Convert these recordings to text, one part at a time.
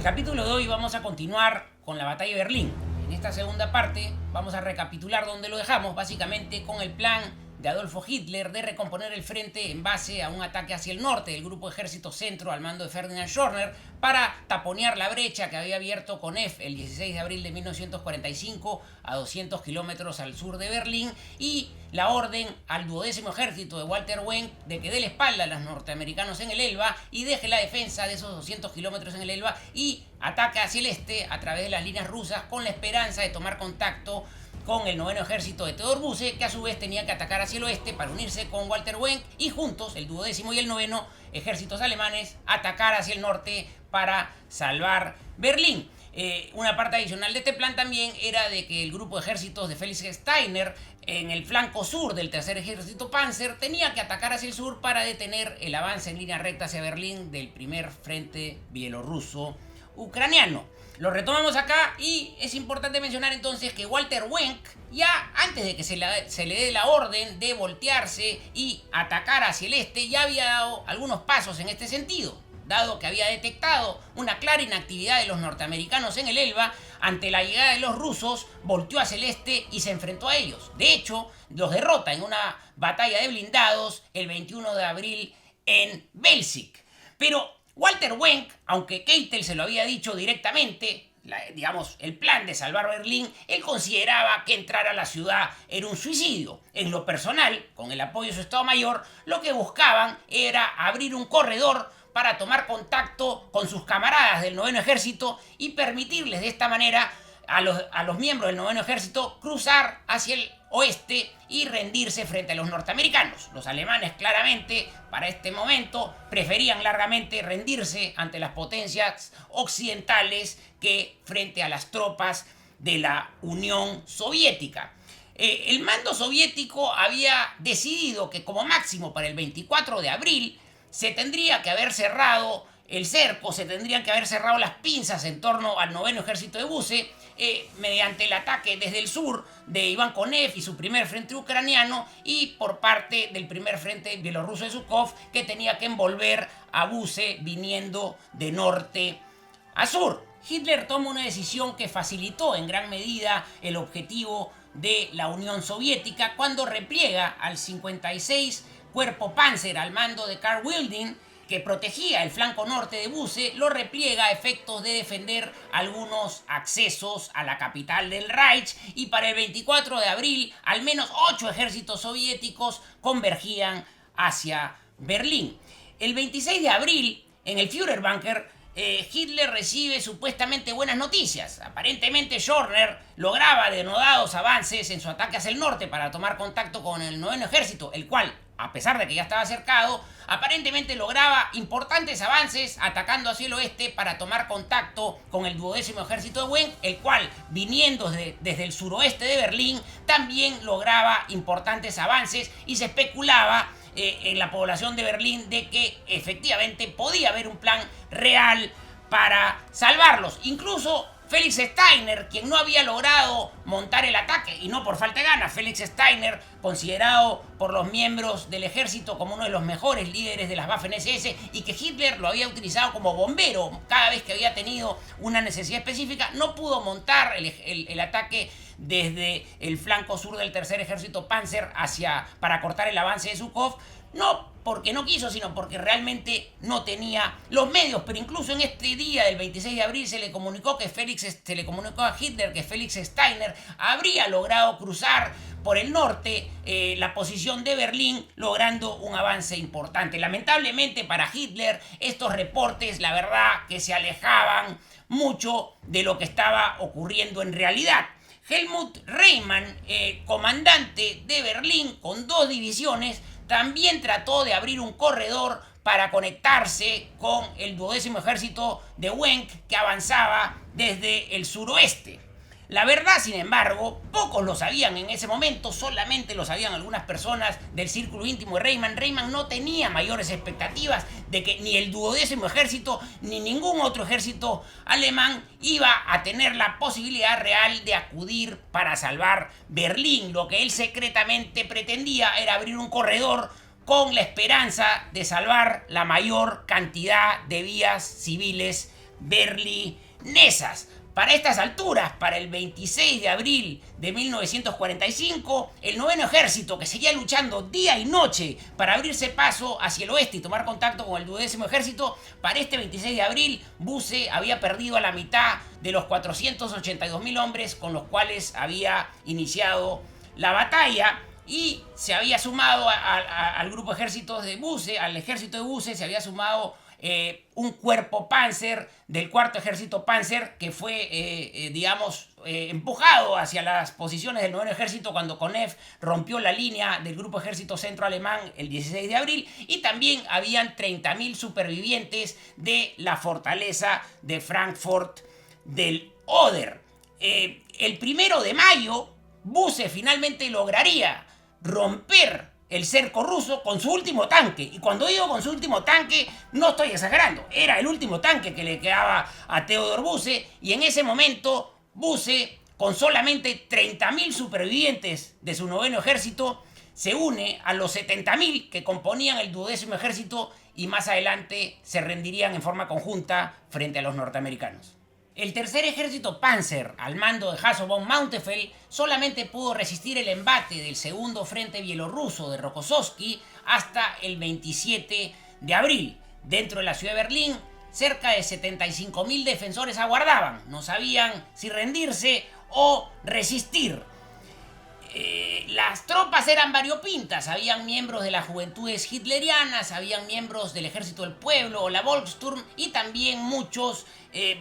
capítulo de hoy vamos a continuar con la batalla de Berlín. En esta segunda parte vamos a recapitular donde lo dejamos, básicamente con el plan de Adolfo Hitler de recomponer el frente en base a un ataque hacia el norte del Grupo Ejército Centro al mando de Ferdinand Schörner para taponear la brecha que había abierto Konef el 16 de abril de 1945 a 200 kilómetros al sur de Berlín, y la orden al 12º ejército de Walter Wenck de que dé la espalda a los norteamericanos en el Elba y deje la defensa de esos 200 kilómetros en el Elba y ataque hacia el este a través de las líneas rusas con la esperanza de tomar contacto con el 9º ejército de Theodor Busse, que a su vez tenía que atacar hacia el oeste para unirse con Walter Wenck y juntos, el 12º y el 9º ejércitos alemanes, atacar hacia el norte para salvar Berlín. Una parte adicional de este plan también era de que el grupo de ejércitos de Felix Steiner en el flanco sur del tercer ejército Panzer tenía que atacar hacia el sur para detener el avance en línea recta hacia Berlín del primer frente bielorruso ucraniano. Lo retomamos acá y es importante mencionar entonces que Walter Wenck, ya antes de que se le dé la orden de voltearse y atacar hacia el este, ya había dado algunos pasos en este sentido, dado que había detectado una clara inactividad de los norteamericanos en el Elba. Ante la llegada de los rusos, volteó hacia el este y se enfrentó a ellos. De hecho, los derrota en una batalla de blindados el 21 de abril en Belzig. Pero Walter Wenck, aunque Keitel se lo había dicho directamente, el plan de salvar Berlín, él consideraba que entrar a la ciudad era un suicidio. En lo personal, con el apoyo de su Estado Mayor, lo que buscaban era abrir un corredor para tomar contacto con sus camaradas del 9º ejército y permitirles de esta manera a los miembros del 9º ejército cruzar hacia el oeste y rendirse frente a los norteamericanos. Los alemanes claramente para este momento preferían largamente rendirse ante las potencias occidentales que frente a las tropas de la Unión Soviética. El mando soviético había decidido que como máximo para el 24 de abril se tendría que haber cerrado el cerco, se tendrían que haber cerrado las pinzas en torno al 9º ejército de Busse mediante el ataque desde el sur de Iván Konef y su primer frente ucraniano, y por parte del primer frente bielorruso de Zhukov, que tenía que envolver a Busse viniendo de norte a sur. Hitler toma una decisión que facilitó en gran medida el objetivo de la Unión Soviética cuando repliega al 56 Cuerpo Panzer al mando de Karl Wilding, que protegía el flanco norte de Busse, lo repliega a efectos de defender algunos accesos a la capital del Reich, y para el 24 de abril al menos 8 ejércitos soviéticos convergían hacia Berlín. El 26 de abril, en el Führerbunker, Hitler recibe supuestamente buenas noticias. Aparentemente Schörner lograba denodados avances en su ataque hacia el norte para tomar contacto con el 9º ejército, el cual, a pesar de que ya estaba cercado, aparentemente lograba importantes avances atacando hacia el oeste para tomar contacto con el 12º ejército de Wenck, el cual, viniendo desde el suroeste de Berlín, también lograba importantes avances, y se especulaba en la población de Berlín de que efectivamente podía haber un plan real para salvarlos. Incluso Felix Steiner, quien no había logrado montar el ataque, y no por falta de ganas. Felix Steiner, considerado por los miembros del ejército como uno de los mejores líderes de las Waffen-SS, y que Hitler lo había utilizado como bombero cada vez que había tenido una necesidad específica, no pudo montar el ataque desde el flanco sur del tercer ejército Panzer para cortar el avance de Zhukov, no porque no quiso, sino porque realmente no tenía los medios. Pero incluso en este día del 26 de abril se le comunicó a Hitler que Felix Steiner habría logrado cruzar por el norte la posición de Berlín, logrando un avance importante. Lamentablemente para Hitler, estos reportes, la verdad, que se alejaban mucho de lo que estaba ocurriendo en realidad. Helmut Reimann, comandante de Berlín con 2 divisiones, también trató de abrir un corredor para conectarse con el 12º ejército de Wenck, que avanzaba desde el suroeste. La verdad, sin embargo, pocos lo sabían en ese momento, solamente lo sabían algunas personas del círculo íntimo de Reimann. Reimann no tenía mayores expectativas de que ni el 12º ejército ni ningún otro ejército alemán iba a tener la posibilidad real de acudir para salvar Berlín. Lo que él secretamente pretendía era abrir un corredor con la esperanza de salvar la mayor cantidad de vías civiles berlinesas. Para estas alturas, para el 26 de abril de 1945, el noveno ejército, que seguía luchando día y noche para abrirse paso hacia el oeste y tomar contacto con el 12º ejército, para este 26 de abril, Busse había perdido a la mitad de los 482.000 hombres con los cuales había iniciado la batalla, y se había sumado al grupo de ejércitos de Busse, al ejército de Busse, se había sumado un cuerpo Panzer del cuarto ejército Panzer, que fue, empujado hacia las posiciones del noveno ejército cuando Konev rompió la línea del grupo ejército centro alemán el 16 de abril, y también habían 30.000 supervivientes de la fortaleza de Frankfurt del Oder. El 1 de mayo, Busse finalmente lograría romper el cerco ruso con su último tanque. Y cuando digo con su último tanque, no estoy exagerando. Era el último tanque que le quedaba a Theodor Busse. Y en ese momento, Busse, con solamente 30.000 supervivientes de su noveno ejército, se une a los 70.000 que componían el 12º ejército y más adelante se rendirían en forma conjunta frente a los norteamericanos. El tercer ejército Panzer, al mando de Hasso von Mauntefeld, solamente pudo resistir el embate del segundo frente bielorruso de Rokossovski hasta el 27 de abril. Dentro de la ciudad de Berlín, cerca de 75.000 defensores aguardaban. No sabían si rendirse o resistir. Las tropas eran variopintas. Habían miembros de las juventudes hitlerianas, habían miembros del Ejército del Pueblo o la Volkssturm, y también muchos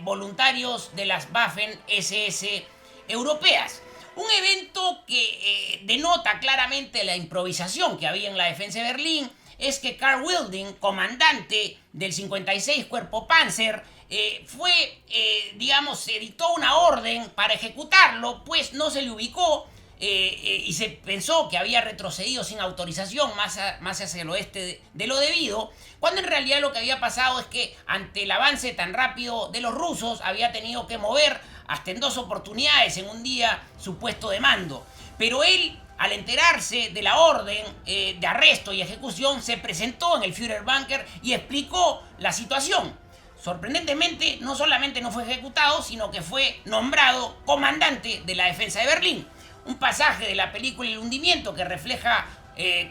voluntarios de las Waffen-SS europeas. Un evento que denota claramente la improvisación que había en la defensa de Berlín es que Karl Wilding, comandante del 56 Cuerpo Panzer, se dictó una orden para ejecutarlo, pues no se le ubicó. Y se pensó que había retrocedido sin autorización más hacia el oeste de lo debido, cuando en realidad lo que había pasado es que ante el avance tan rápido de los rusos había tenido que mover hasta en 2 oportunidades en un día su puesto de mando. Pero él, al enterarse de la orden de arresto y ejecución, se presentó en el Führerbunker y explicó la situación. Sorprendentemente, no solamente no fue ejecutado, sino que fue nombrado comandante de la defensa de Berlín. Un pasaje de la película El hundimiento, que refleja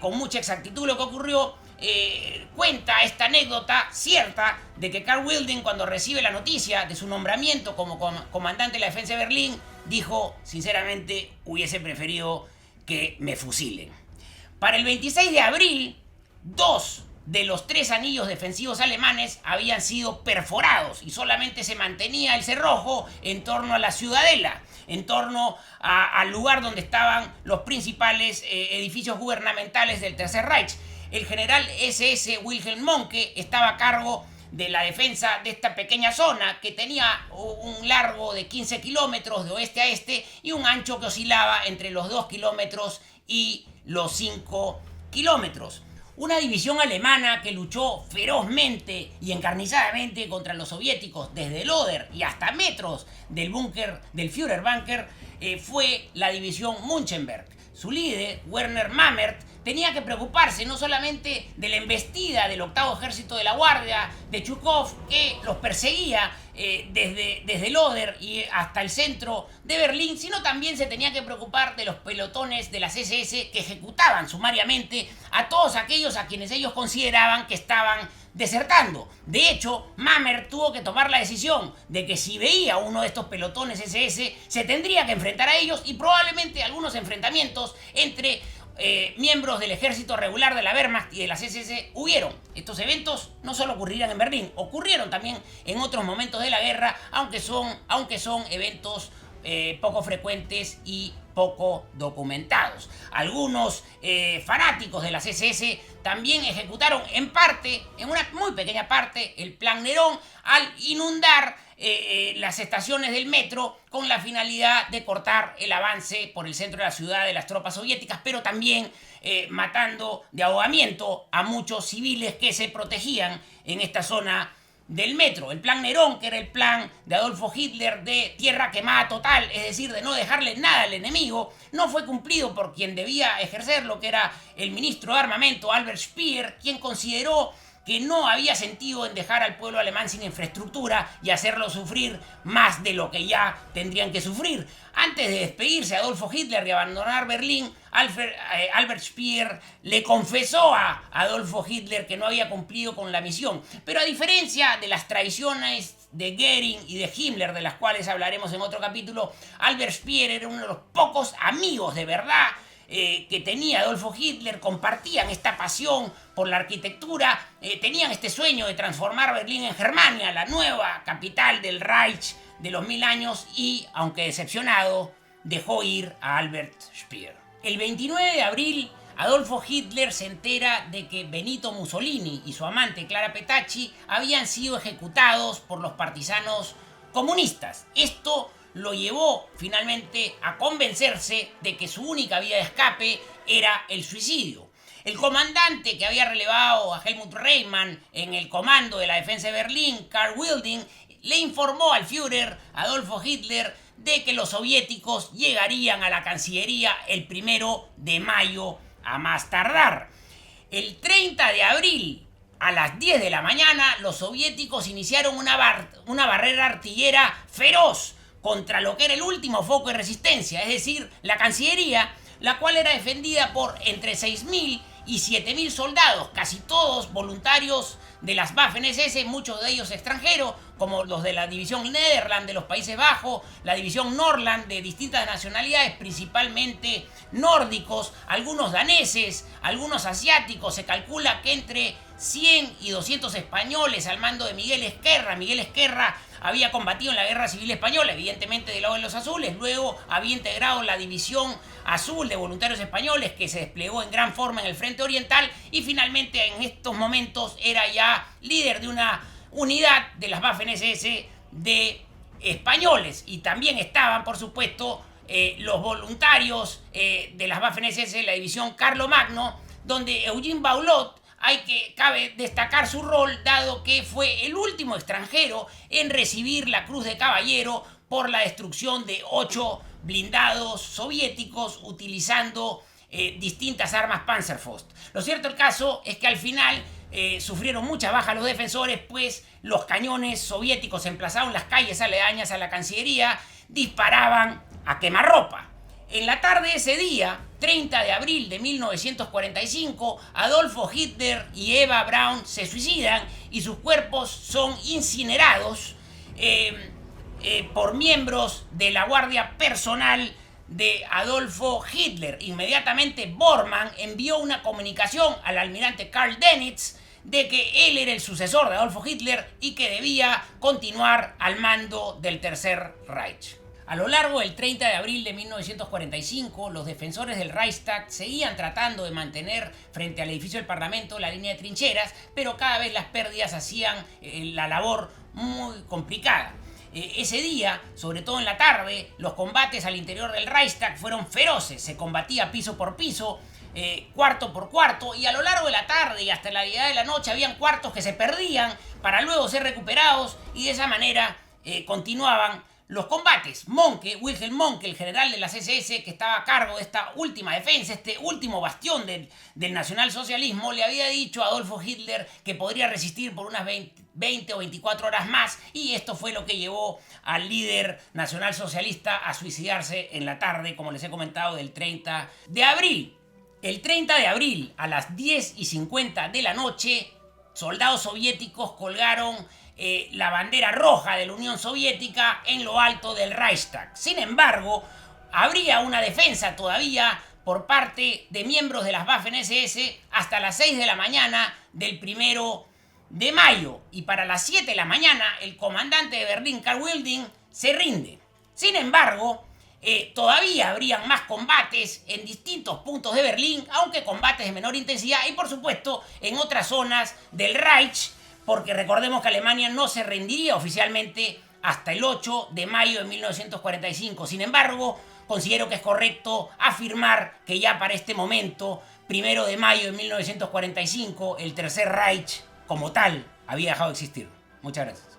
con mucha exactitud lo que ocurrió, cuenta esta anécdota cierta de que Karl Wilding, cuando recibe la noticia de su nombramiento como comandante de la defensa de Berlín, dijo: sinceramente hubiese preferido que me fusilen. Para el 26 de abril, 2 de los 3 anillos defensivos alemanes habían sido perforados y solamente se mantenía el cerrojo en torno a la ciudadela, en torno al lugar donde estaban los principales edificios gubernamentales del Tercer Reich. El general SS Wilhelm Mohnke estaba a cargo de la defensa de esta pequeña zona, que tenía un largo de 15 kilómetros de oeste a este y un ancho que oscilaba entre los 2 kilómetros y los 5 kilómetros. Una división alemana que luchó ferozmente y encarnizadamente contra los soviéticos desde el Oder y hasta metros del búnker del Führerbunker fue la división Münchenberg. Su líder, Werner Mammert, tenía que preocuparse no solamente de la embestida del 8º Ejército de la Guardia de Zhukov, que los perseguía desde el Oder y hasta el centro de Berlín, sino también se tenía que preocupar de los pelotones de las SS que ejecutaban sumariamente a todos aquellos a quienes ellos consideraban que estaban desertando. De hecho, Mammert tuvo que tomar la decisión de que si veía uno de estos pelotones SS, se tendría que enfrentar a ellos, y probablemente algunos enfrentamientos entre miembros del ejército regular de la Wehrmacht y de las SS hubieron. Estos eventos no solo ocurrirían en Berlín, ocurrieron también en otros momentos de la guerra, aunque son eventos poco frecuentes y poco documentados. Algunos fanáticos de las SS también ejecutaron en una muy pequeña parte, el Plan Nerón al inundar las estaciones del metro con la finalidad de cortar el avance por el centro de la ciudad de las tropas soviéticas, pero también matando de ahogamiento a muchos civiles que se protegían en esta zona del metro. El Plan Nerón, que era el plan de Adolfo Hitler de tierra quemada total, es decir, de no dejarle nada al enemigo, no fue cumplido por quien debía ejercerlo, que era el ministro de Armamento Albert Speer, quien consideró que no había sentido en dejar al pueblo alemán sin infraestructura y hacerlo sufrir más de lo que ya tendrían que sufrir. Antes de despedirse Adolfo Hitler y abandonar Berlín, Albert Speer le confesó a Adolfo Hitler que no había cumplido con la misión. Pero a diferencia de las traiciones de Goering y de Himmler, de las cuales hablaremos en otro capítulo, Albert Speer era uno de los pocos amigos de verdad que tenía Adolfo Hitler. Compartían esta pasión por la arquitectura, tenían este sueño de transformar Berlín en Germania, la nueva capital del Reich de los 1000 años, y, aunque decepcionado, dejó ir a Albert Speer. El 29 de abril, Adolfo Hitler se entera de que Benito Mussolini y su amante Clara Petacci habían sido ejecutados por los partisanos comunistas. Esto lo llevó finalmente a convencerse de que su única vía de escape era el suicidio. El comandante que había relevado a Helmut Reimann en el comando de la defensa de Berlín, Karl Wilding, le informó al Führer Adolfo Hitler de que los soviéticos llegarían a la Cancillería el 1 de mayo a más tardar. El 30 de abril, a las 10 de la mañana, los soviéticos iniciaron una barrera artillera feroz contra lo que era el último foco de resistencia, es decir, la Cancillería, la cual era defendida por entre 6.000 y 7.000 soldados, casi todos voluntarios de las Waffen-SS, muchos de ellos extranjeros, como los de la división Nederland de los Países Bajos, la división Norrland de distintas nacionalidades, principalmente nórdicos, algunos daneses, algunos asiáticos. Se calcula que entre 100 y 200 españoles al mando de Miguel Esquerra. Miguel Esquerra había combatido en la Guerra Civil Española, evidentemente del lado de los azules. Luego había integrado la División Azul de Voluntarios Españoles, que se desplegó en gran forma en el Frente Oriental, y finalmente en estos momentos era ya líder de una unidad de las Waffen-SS de españoles. Y también estaban, por supuesto, los voluntarios de las Waffen-SS, la División Carlomagno, donde Eugene Baulot cabe destacar su rol, dado que fue el último extranjero en recibir la Cruz de Caballero por la destrucción de 8 blindados soviéticos utilizando distintas armas Panzerfaust. Lo cierto del caso es que al final sufrieron muchas bajas los defensores, pues los cañones soviéticos emplazados en las calles aledañas a la Cancillería disparaban a quemarropa. En la tarde de ese día, 30 de abril de 1945, Adolfo Hitler y Eva Braun se suicidan y sus cuerpos son incinerados por miembros de la guardia personal de Adolfo Hitler. Inmediatamente Bormann envió una comunicación al almirante Karl Dönitz de que él era el sucesor de Adolfo Hitler y que debía continuar al mando del Tercer Reich. A lo largo del 30 de abril de 1945, los defensores del Reichstag seguían tratando de mantener frente al edificio del Parlamento la línea de trincheras, pero cada vez las pérdidas hacían la labor muy complicada. Ese día, sobre todo en la tarde, los combates al interior del Reichstag fueron feroces. Se combatía piso por piso, cuarto por cuarto, y a lo largo de la tarde y hasta la llegada de la noche habían cuartos que se perdían para luego ser recuperados, y de esa manera continuaban los combates. Wilhelm Mohnke, el general de las SS que estaba a cargo de esta última defensa, este último bastión del nacionalsocialismo, le había dicho a Adolfo Hitler que podría resistir por unas 20 o 24 horas más, y esto fue lo que llevó al líder nacionalsocialista a suicidarse en la tarde, como les he comentado, del 30 de abril. El 30 de abril, a las 10:50 de la noche, soldados soviéticos colgaron la bandera roja de la Unión Soviética en lo alto del Reichstag. Sin embargo, habría una defensa todavía por parte de miembros de las Waffen-SS hasta las 6 de la mañana del 1 de mayo. Y para las 7 de la mañana, el comandante de Berlín, Karl Wilding, se rinde. Sin embargo, todavía habrían más combates en distintos puntos de Berlín, aunque combates de menor intensidad, y por supuesto en otras zonas del Reich, porque recordemos que Alemania no se rendiría oficialmente hasta el 8 de mayo de 1945. Sin embargo, considero que es correcto afirmar que ya para este momento, 1 de mayo de 1945, el Tercer Reich como tal había dejado de existir. Muchas gracias.